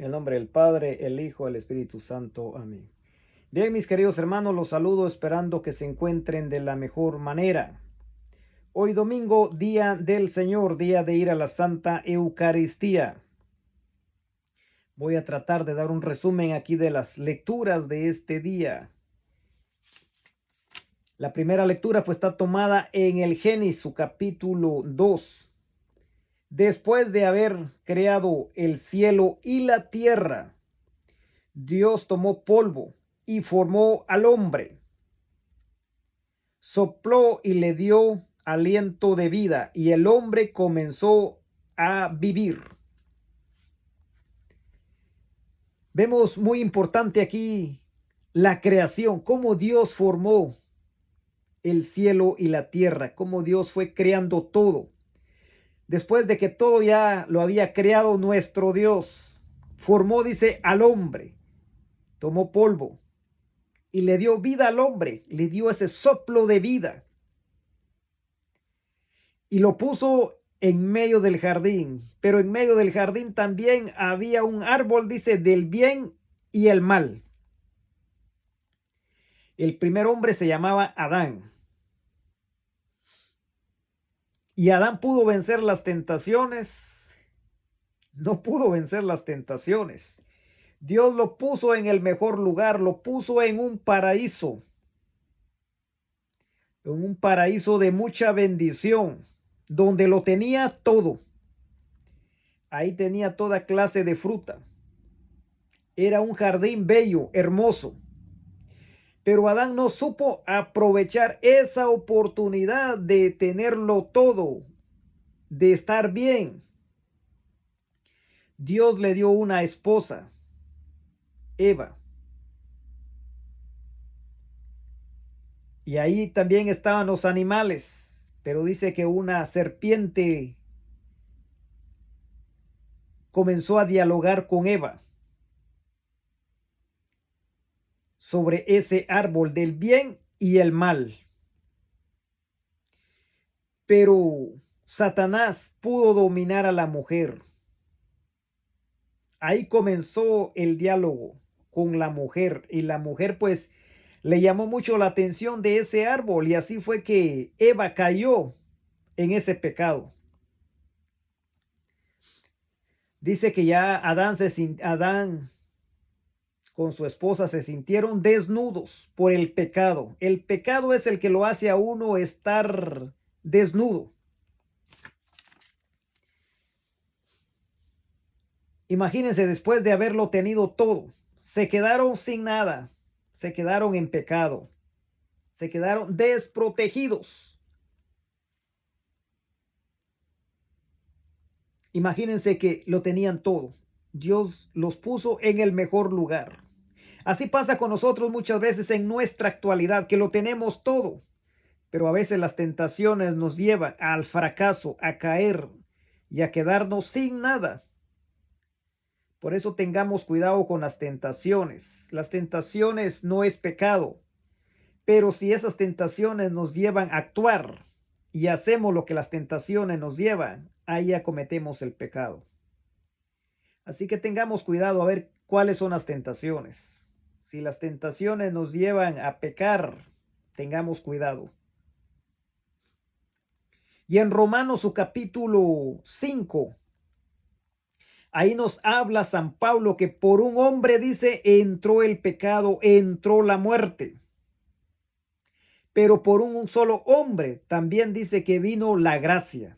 En el nombre del Padre, el Hijo, el Espíritu Santo. Amén. Bien, mis queridos hermanos, los saludo esperando que se encuentren de la mejor manera. Hoy domingo, día del Señor, día de ir a la Santa Eucaristía. Voy a tratar de dar un resumen aquí de las lecturas de este día. La primera lectura pues está tomada en el Génesis, su capítulo 2. Después de haber creado el cielo y la tierra, Dios tomó polvo y formó al hombre. Sopló y le dio aliento de vida y el hombre comenzó a vivir. Vemos muy importante aquí la creación, cómo Dios formó el cielo y la tierra, cómo Dios fue creando todo. Después de que todo ya lo había creado nuestro Dios, formó, dice, al hombre, tomó polvo y le dio vida al hombre, le dio ese soplo de vida y lo puso en medio del jardín, pero en medio del jardín también había un árbol, dice, del bien y el mal. El primer hombre se llamaba Adán. Y Adán pudo vencer las tentaciones. No pudo vencer las tentaciones. Dios lo puso en el mejor lugar, lo puso en un paraíso de mucha bendición, donde lo tenía todo. Ahí tenía toda clase de fruta. Era un jardín bello, hermoso. Pero Adán no supo aprovechar esa oportunidad de tenerlo todo, de estar bien. Dios le dio una esposa, Eva. Y ahí también estaban los animales. Pero dice que una serpiente comenzó a dialogar con Eva sobre ese árbol del bien y el mal. Pero Satanás pudo dominar a la mujer. Ahí comenzó el diálogo con la mujer y la mujer pues le llamó mucho la atención de ese árbol y así fue que Eva cayó en ese pecado. Dice que ya Adán con su esposa se sintieron desnudos por el pecado. El pecado es el que lo hace a uno estar desnudo. Imagínense, después de haberlo tenido todo, se quedaron sin nada, se quedaron en pecado, se quedaron desprotegidos. Imagínense que lo tenían todo. Dios los puso en el mejor lugar. Así pasa con nosotros muchas veces en nuestra actualidad, que lo tenemos todo, pero a veces las tentaciones nos llevan al fracaso, a caer y a quedarnos sin nada. Por eso tengamos cuidado con las tentaciones. Las tentaciones no es pecado, pero si esas tentaciones nos llevan a actuar y hacemos lo que las tentaciones nos llevan, ahí ya cometemos el pecado. Así que tengamos cuidado a ver cuáles son las tentaciones. Si las tentaciones nos llevan a pecar, tengamos cuidado. Y en Romanos su capítulo 5, ahí nos habla San Pablo que por un hombre, dice, entró el pecado, entró la muerte. Pero por un solo hombre también dice que vino la gracia.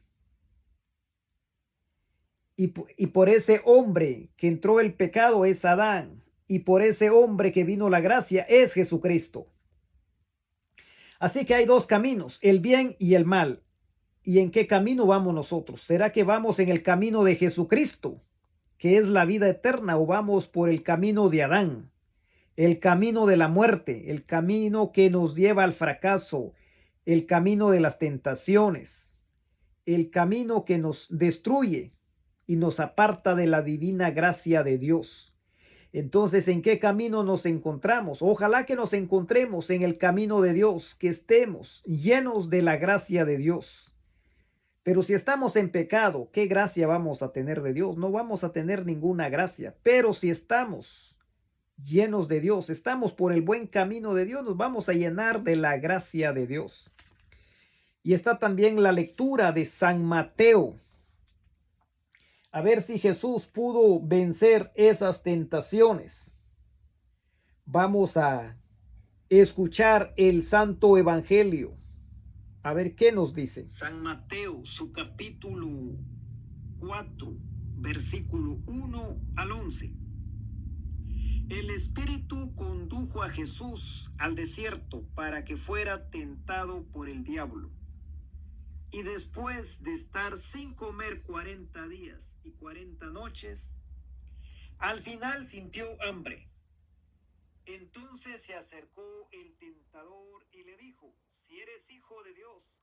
Y por ese hombre que entró el pecado es Adán. Y por ese hombre que vino la gracia es Jesucristo. Así que hay dos caminos, el bien y el mal. ¿Y en qué camino vamos nosotros? ¿Será que vamos en el camino de Jesucristo, que es la vida eterna, o vamos por el camino de Adán, el camino de la muerte, el camino que nos lleva al fracaso, el camino de las tentaciones, el camino que nos destruye y nos aparta de la divina gracia de Dios? Entonces, ¿en qué camino nos encontramos? Ojalá que nos encontremos en el camino de Dios, que estemos llenos de la gracia de Dios. Pero si estamos en pecado, ¿qué gracia vamos a tener de Dios? No vamos a tener ninguna gracia. Pero si estamos llenos de Dios, estamos por el buen camino de Dios, nos vamos a llenar de la gracia de Dios. Y está también la lectura de San Mateo. A ver si Jesús pudo vencer esas tentaciones. Vamos a escuchar el Santo Evangelio. A ver qué nos dice. San Mateo, su capítulo 4, versículo 1 al 11. El Espíritu condujo a Jesús al desierto para que fuera tentado por el diablo. Y después de estar sin comer 40 días y 40 noches, al final sintió hambre. Entonces se acercó el tentador y le dijo: si eres hijo de Dios,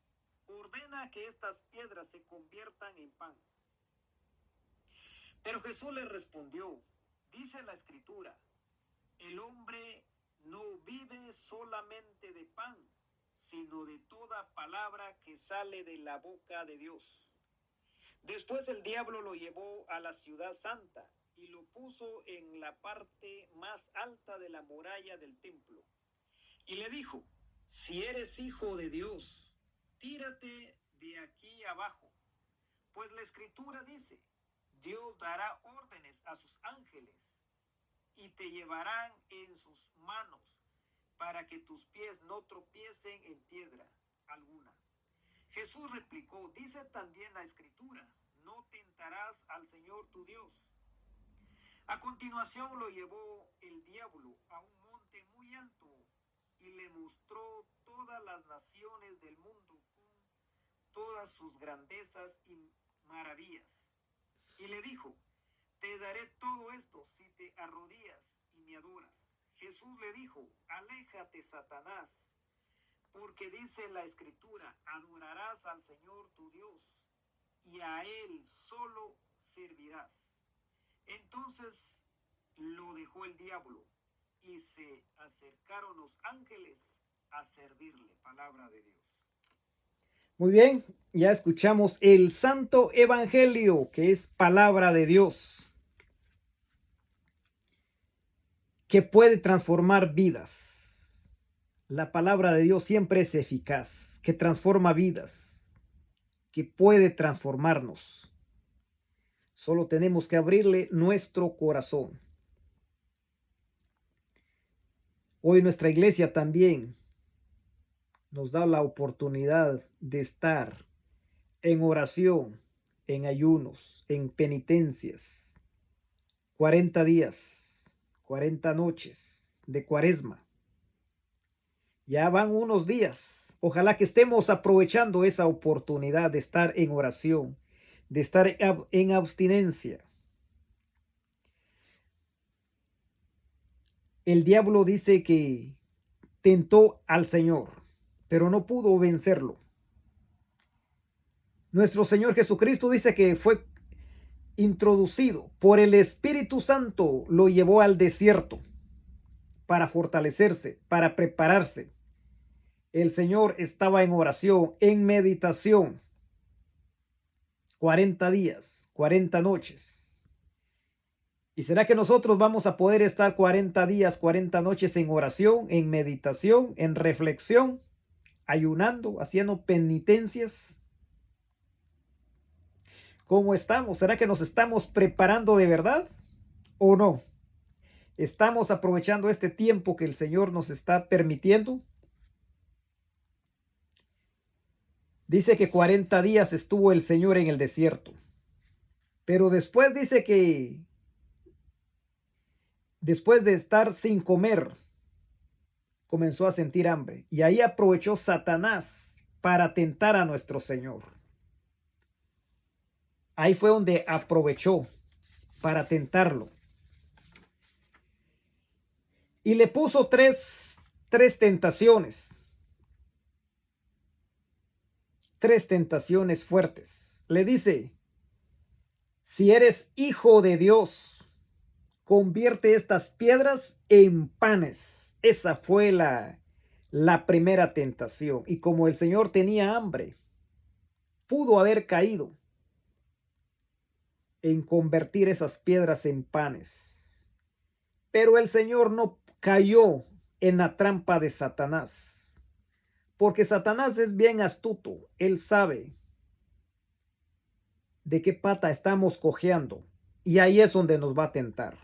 ordena que estas piedras se conviertan en pan. Pero Jesús le respondió: dice la Escritura, el hombre no vive solamente de pan, sino de toda palabra que sale de la boca de Dios. Después el diablo lo llevó a la ciudad santa y lo puso en la parte más alta de la muralla del templo. Y le dijo: si eres hijo de Dios, tírate de aquí abajo, pues la Escritura dice: Dios dará órdenes a sus ángeles y te llevarán en sus manos para que tus pies no tropiecen en piedra alguna. Jesús replicó: dice también la Escritura, no tentarás al Señor tu Dios. A continuación lo llevó el diablo a un monte muy alto y le mostró todas las naciones del mundo con todas sus grandezas y maravillas. Y le dijo: te daré todo esto si te arrodillas y me adoras. Jesús le dijo: aléjate, Satanás, porque dice la Escritura, adorarás al Señor tu Dios y a Él solo servirás. Entonces lo dejó el diablo y se acercaron los ángeles a servirle. Palabra de Dios. Muy bien, ya escuchamos el Santo Evangelio, que es palabra de Dios, que puede transformar vidas. La palabra de Dios siempre es eficaz, que transforma vidas, que puede transformarnos. Solo tenemos que abrirle nuestro corazón. Hoy nuestra iglesia también nos da la oportunidad de estar en oración, en ayunos, en penitencias, 40 días, 40 noches de Cuaresma. Ya van unos días. Ojalá que estemos aprovechando esa oportunidad de estar en oración, de estar en abstinencia. El diablo dice que tentó al Señor, pero no pudo vencerlo. Nuestro Señor Jesucristo dice que fue introducido por el Espíritu Santo, lo llevó al desierto para fortalecerse, para prepararse. El Señor estaba en oración, en meditación, 40 días, 40 noches. ¿Y será que nosotros vamos a poder estar 40 días, 40 noches en oración, en meditación, en reflexión, ayunando, haciendo penitencias? ¿Cómo estamos? ¿Será que nos estamos preparando de verdad o no? ¿Estamos aprovechando este tiempo que el Señor nos está permitiendo? Dice que 40 días estuvo el Señor en el desierto. Pero después dice que después de estar sin comer, comenzó a sentir hambre. Y ahí aprovechó Satanás para tentar a nuestro Señor. Ahí fue donde aprovechó para tentarlo. Y le puso tres tentaciones. Tres tentaciones fuertes. Le dice: si eres hijo de Dios, convierte estas piedras en panes. Esa fue la primera tentación. Y como el Señor tenía hambre, pudo haber caído en convertir esas piedras en panes. Pero el Señor no cayó en la trampa de Satanás, porque Satanás es bien astuto. Él sabe de qué pata estamos cojeando y ahí es donde nos va a tentar.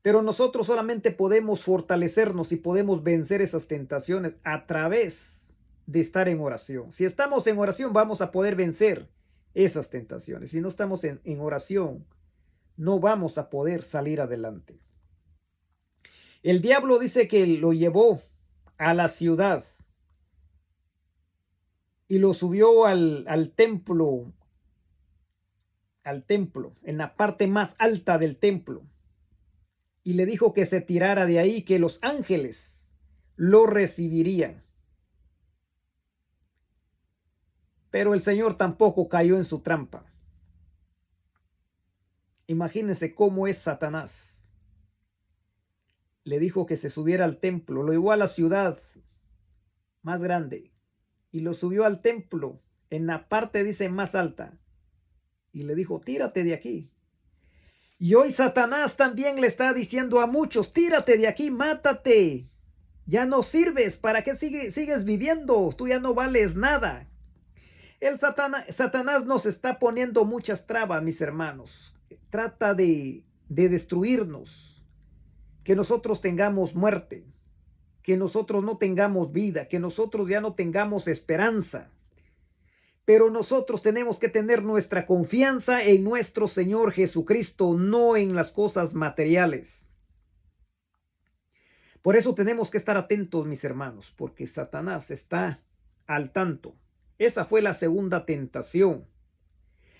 Pero nosotros solamente podemos fortalecernos y podemos vencer esas tentaciones a través de estar en oración. Si estamos en oración, vamos a poder vencer esas tentaciones. Si no estamos en oración, no vamos a poder salir adelante. El diablo dice que lo llevó a la ciudad y lo subió al templo, en la parte más alta del templo. Y le dijo que se tirara de ahí, que los ángeles lo recibirían. Pero el Señor tampoco cayó en su trampa. Imagínense cómo es Satanás. Le dijo que se subiera al templo, lo llevó a la ciudad más grande y lo subió al templo en la parte, dice, más alta. Y le dijo, tírate de aquí. Y hoy Satanás también le está diciendo a muchos, tírate de aquí, mátate. Ya no sirves, ¿para qué sigues viviendo? Tú ya no vales nada. El Satanás nos está poniendo muchas trabas, mis hermanos. Trata de destruirnos, que nosotros tengamos muerte, que nosotros no tengamos vida, que nosotros ya no tengamos esperanza. Pero nosotros tenemos que tener nuestra confianza en nuestro Señor Jesucristo, no en las cosas materiales. Por eso tenemos que estar atentos, mis hermanos, porque Satanás está al tanto. Esa fue la segunda tentación.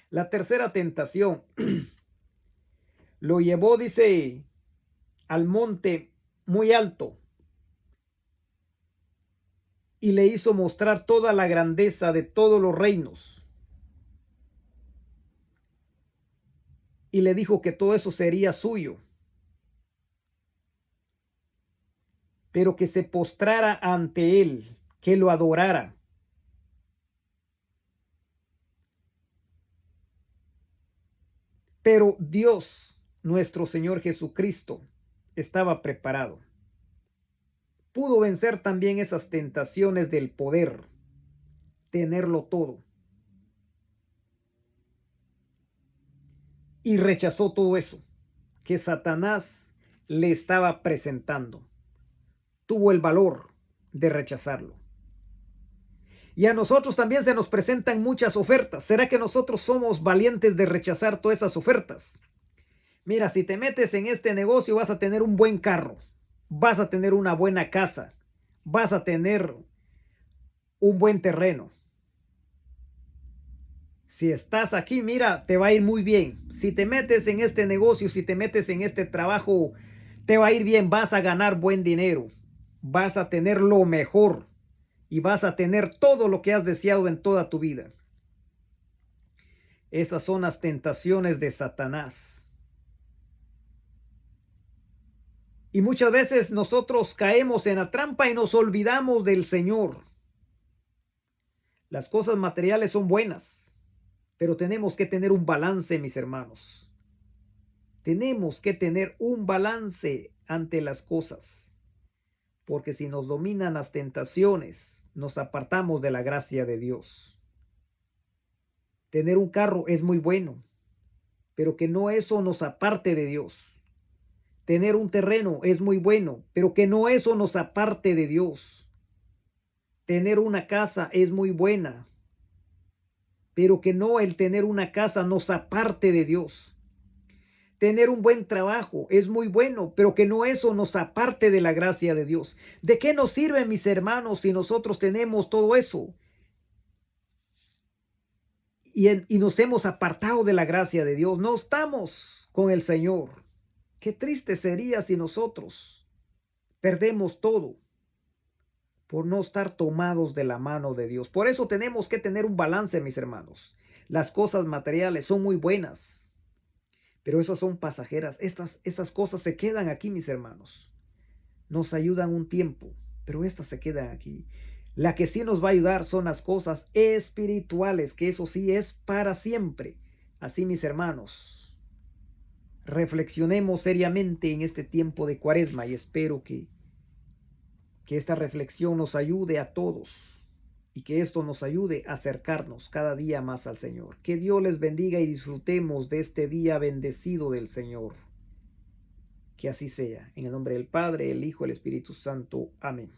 La tercera tentación lo llevó, dice, al monte muy alto y le hizo mostrar toda la grandeza de todos los reinos. Y le dijo que todo eso sería suyo, pero que se postrara ante él, que lo adorara. Pero Dios, nuestro Señor Jesucristo, estaba preparado. Pudo vencer también esas tentaciones del poder, tenerlo todo. Y rechazó todo eso que Satanás le estaba presentando. Tuvo el valor de rechazarlo. Y a nosotros también se nos presentan muchas ofertas. ¿Será que nosotros somos valientes de rechazar todas esas ofertas? Mira, si te metes en este negocio vas a tener un buen carro, vas a tener una buena casa, vas a tener un buen terreno. Si estás aquí, mira, te va a ir muy bien. Si te metes en este negocio, si te metes en este trabajo, te va a ir bien, vas a ganar buen dinero, vas a tener lo mejor y vas a tener todo lo que has deseado en toda tu vida. Esas son las tentaciones de Satanás. Y muchas veces nosotros caemos en la trampa y nos olvidamos del Señor. Las cosas materiales son buenas, pero tenemos que tener un balance, mis hermanos. Tenemos que tener un balance ante las cosas, porque si nos dominan las tentaciones, nos apartamos de la gracia de Dios. Tener un carro es muy bueno, pero que no eso nos aparte de Dios. Tener un terreno es muy bueno, pero que no eso nos aparte de Dios. Tener una casa es muy buena, pero que no el tener una casa nos aparte de Dios. Tener un buen trabajo es muy bueno, pero que no eso nos aparte de la gracia de Dios. ¿De qué nos sirve, mis hermanos, si nosotros tenemos todo eso y nos hemos apartado de la gracia de Dios? No estamos con el Señor. Qué triste sería si nosotros perdemos todo por no estar tomados de la mano de Dios. Por eso tenemos que tener un balance, mis hermanos. Las cosas materiales son muy buenas, pero esas son pasajeras. Esas cosas se quedan aquí, mis hermanos. Nos ayudan un tiempo, pero estas se quedan aquí. La que sí nos va a ayudar son las cosas espirituales, que eso sí es para siempre. Así, mis hermanos, reflexionemos seriamente en este tiempo de Cuaresma y espero que esta reflexión nos ayude a todos y que esto nos ayude a acercarnos cada día más al Señor. Que Dios les bendiga y disfrutemos de este día bendecido del Señor. Que así sea. En el nombre del Padre, el Hijo, el Espíritu Santo. Amén.